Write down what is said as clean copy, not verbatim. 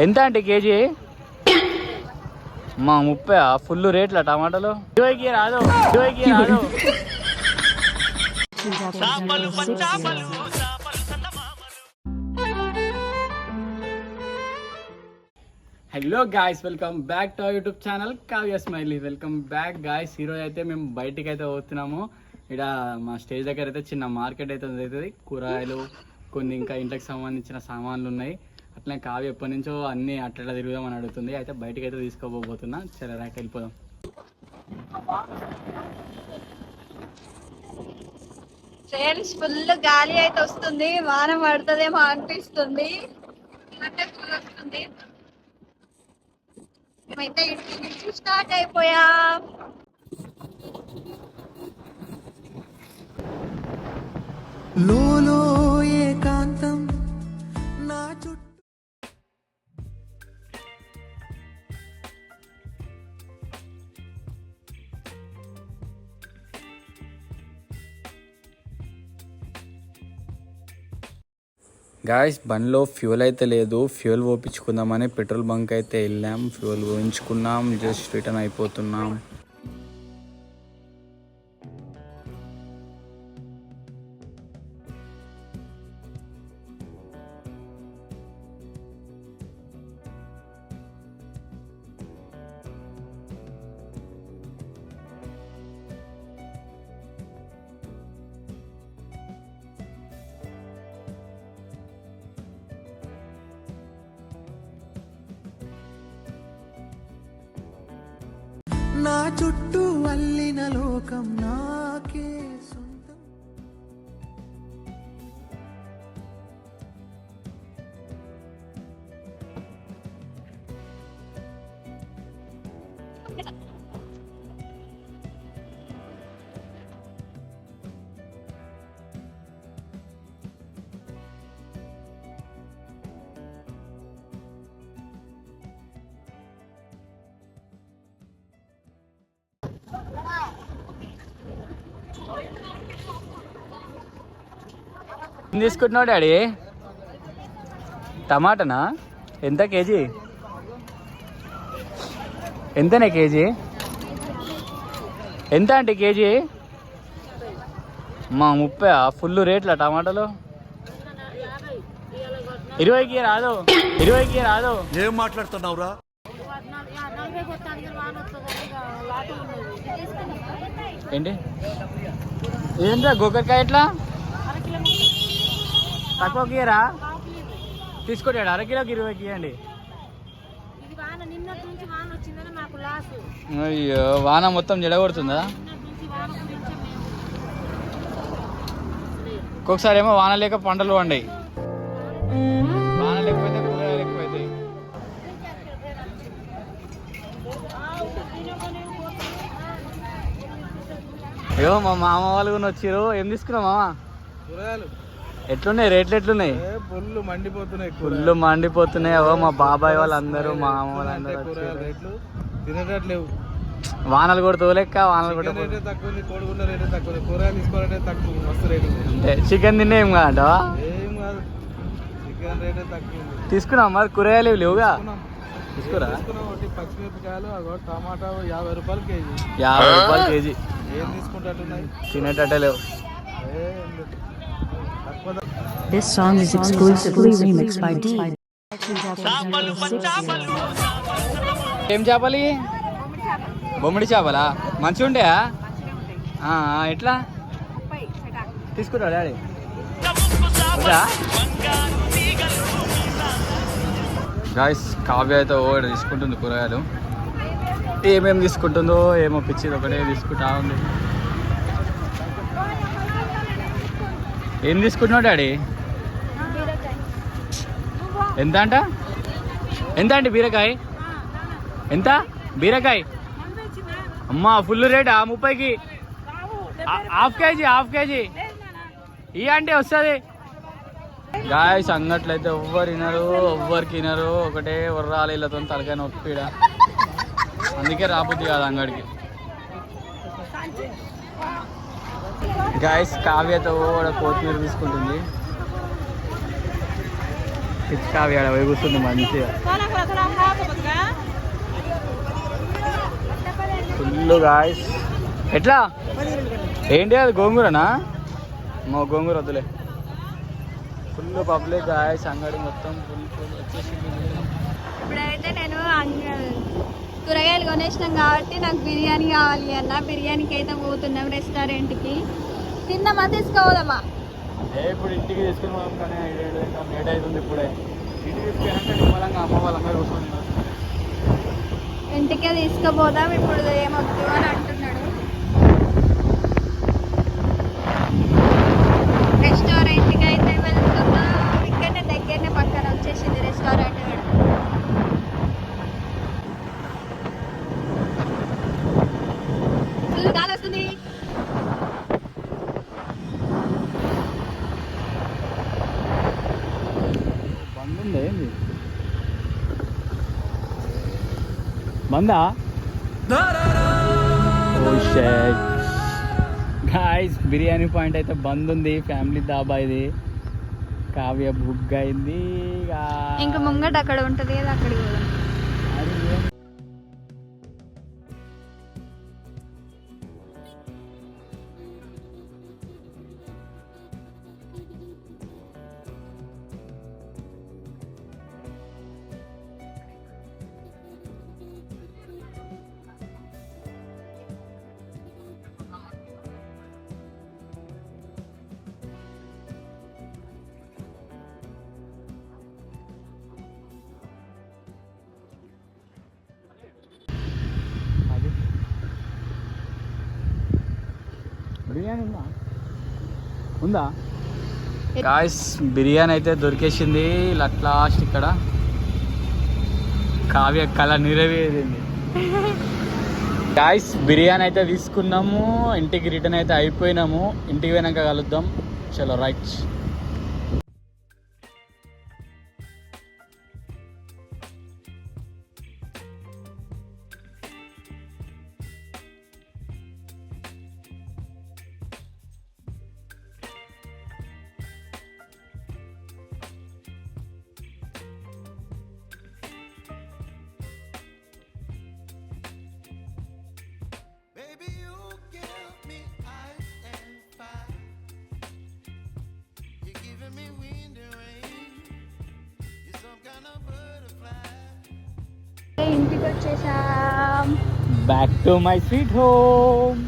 ఎంత అంటే కేజీ? మా 30 ఫుల్ రేట్ల టమాటాలు. 20కి రాదు, 20కి రాదు. Hello guys, welcome back to our YouTube channel Kavya smiley. Welcome back guys. ఈరోజు అయితే మేము బయటికి అయితే పోతున్నాము. ఇక్కడ మా స్టేజ్ దగ్గర అయితే చిన్న మార్కెట్ అయితే అవుతుంది. కూరగాయలు కొన్ని ఇంకా ఇంట్లోకి సంబంధించిన సామాన్లు ఉన్నాయి. అట్లనే కావ్య ఎప్పటి నుంచో అన్నీ అట్లా తిరుగుదామని అడుగుతుంది. అయితే బయటకి అయితే తీసుకోబోతున్నా. సరే రాక వెళ్ళిపోదాం. ఫ్రెండ్స్, ఫుల్ గాలి అయితే వస్తుంది. వాన పడుతుందేమో అనిపిస్తుంది. మేమైతే ఇంటి నుంచి స్టార్ట్ అయిపోయా. లోలో ఏకాంతం నా చుట్టూ. గాయస్, బండిలో ఫ్యూల్ అయితే లేదు. ఫ్యూల్ పోపించుకుందామని పెట్రోల్ బంక్ అయితే వెళ్ళాం. ఫ్యూల్ పోయించుకున్నాం. జస్ట్ రిటర్న్ అయిపోతున్నాం. నా చుట్టూ అల్లిన లోకం నాకే సొంతం. ఏం తీసుకుంటున్నావు డాడీ? టమాటానా? ఎంత కేజీ? ఎంతనే కేజీ? ఎంత అంటే కేజీ? మా 30 ఫుల్ రేట్ల టమాటాలు. 20కి రాదు, 20కి రాదు. ఏం మాట్లాడుతున్నావురా? ఏంటి ఏంటా గోకరకాయ ఎట్లా తక్కువ గీరా? తీసుకుంటాడు. అరకిలోకి 20కి ఇవ్వండి. అయ్యో, వాన మొత్తం జడగొడుతుందా? ఒక్కొక్కసారి ఏమో వాన లేక పంటలు పండాయి, వాన లేకపోతే కూరగాయలు ఎక్కువైతాయి. అయ్యో, మా మామ వాళ్ళు కూడా వచ్చారు. ఏం తీసుకున్నావు మామ? కూరగాయలు ఎట్లున్నాయి? రేట్లు ఎట్లున్నాయి? పుల్లు మండిపోతున్నాయి. ఫుల్లు మండిపోతున్నాయి. అవో మా బాబాయ్ వాళ్ళందరూ, మా అమ్మ వాళ్ళందరూ రేట్లు తినేటట్లేవు. వానలు కూడా తోలెక్క, వానలు కూడా రేటే తక్కువ, కోడిగుడ్ల రేటే తక్కువ, కూరగాయలు తీసుకోవాలంటే తక్కువ, మస్తు రేటు. అంటే చికెన్ తినే ఏం కాదంటవా? ఏం కాదు, చికెన్ రేటే తక్కువ. తీసుకున్నాం మరి, కూరగాయలు లేవుగా. తీసుకురా. ఒకటి పచ్చిమిరపకాయలు, అగో టమాటా 50 రూపాయలు కేజీ. 50 రూపాయలు కేజీ. ఏం తీసుకుంటున్నాయి? తినేటట్టే లేవు. This song is exclusively remixed by D. ఏం చేపలు? బొమ్మిడి చేపలా? మంచిగా ఉంటాయా? ఎట్లా తీసుకురా డాడీ? గాయస్, కావ్య అయితే ఓడి తీసుకుంటుంది కూరగాయలు. ఏమేమి తీసుకుంటుందో ఏమో, పిచ్చిది ఒకటే తీసుకుంటా ఉంది. ఏం తీసుకుంటున్నావు డాడీ? ఎంత అంట? ఎంత అంటే బీరకాయ? ఎంత బీరకాయ? అమ్మా, ఫుల్ రేటా? 30కి హాఫ్ కేజీ, హాఫ్ కేజీ ఇవి అంటే వస్తుంది. గాయస్, అంగట్లయితే ఎవ్వరు వినరు, ఎవ్వరికి వినరు. ఒకటే వర్రాలు వీళ్ళతో తలకాయ నొప్పిడ. అందుకే రాబుద్ది కాదు అంగడికి. గాయస్, కావ్యతో కూడా కొత్తిమీర తీసుకుంటుంది. పిచ్చుకా ఆడ పోయి కూర్చుంది మంచిగా ఫుల్ గాయస్. ఎట్లా ఏంటి అది గోంగూరనా? మా గోంగూర వద్దులే. ఫుల్ పబ్లిక్ గాయస్, అంగడి మొత్తం ఫుల్ ఫుల్ వచ్చేసింది. ఇప్పుడైతే నేను కూరగాయలు కొనేసినాం కాబట్టి నాకు బిర్యానీ కావాలి అన్న. బిర్యానీకి అయితే పోతున్నాం రెస్టారెంట్కి. తిందామా తీసుకోదామా? ఇప్పుడు ఇంటికి తీసుకుని పోదాం కానీ లేట్ అవుతుంది. ఇప్పుడే ఇంటికి తీసుకెళ్ళాక నిమ్మలంగా అమ్మ వాళ్ళందరూ కూర్చొని ఇంటికే తీసుకుపోదాం. ఇప్పుడు ఏమొద్దు అని అంటున్నాడు. రెస్టారెంట్కి అయితే వెళ్తున్నాం. ఇక్కడనే దగ్గరనే పక్కన వచ్చేసింది రెస్టారెంట్ కూడా. ఫుల్ గాలి వస్తుంది. బంద్ ఉందా ఏంది? బందా? గాయస్ బిర్యానీ పాయింట్ అయితే బంద్ ఉంది. ఫ్యామిలీ దాబా ఇది. కావ్య బుక్ అయింది. ఇంకా ముంగట అక్కడ ఉంటుంది కదా, అక్కడికి పోదాం. బిర్యానీ ఉందా? గాయస్ బిర్యానీ అయితే దొరికేసింది. లాస్ట్ ఇక్కడ కావ్య కళ నెరవేరింది. గాయస్ బిర్యానీ అయితే తీసుకున్నాము. ఇంటికి రిటర్న్ అయితే అయిపోయినాము. ఇంటికి పోయినాక కలుద్దాం. చలో right. Baby, you give me ice and fire. You're giving me wind and rain. You're some kind of butterfly. ఇంటికి వచ్చేసాం. Back to my sweet home.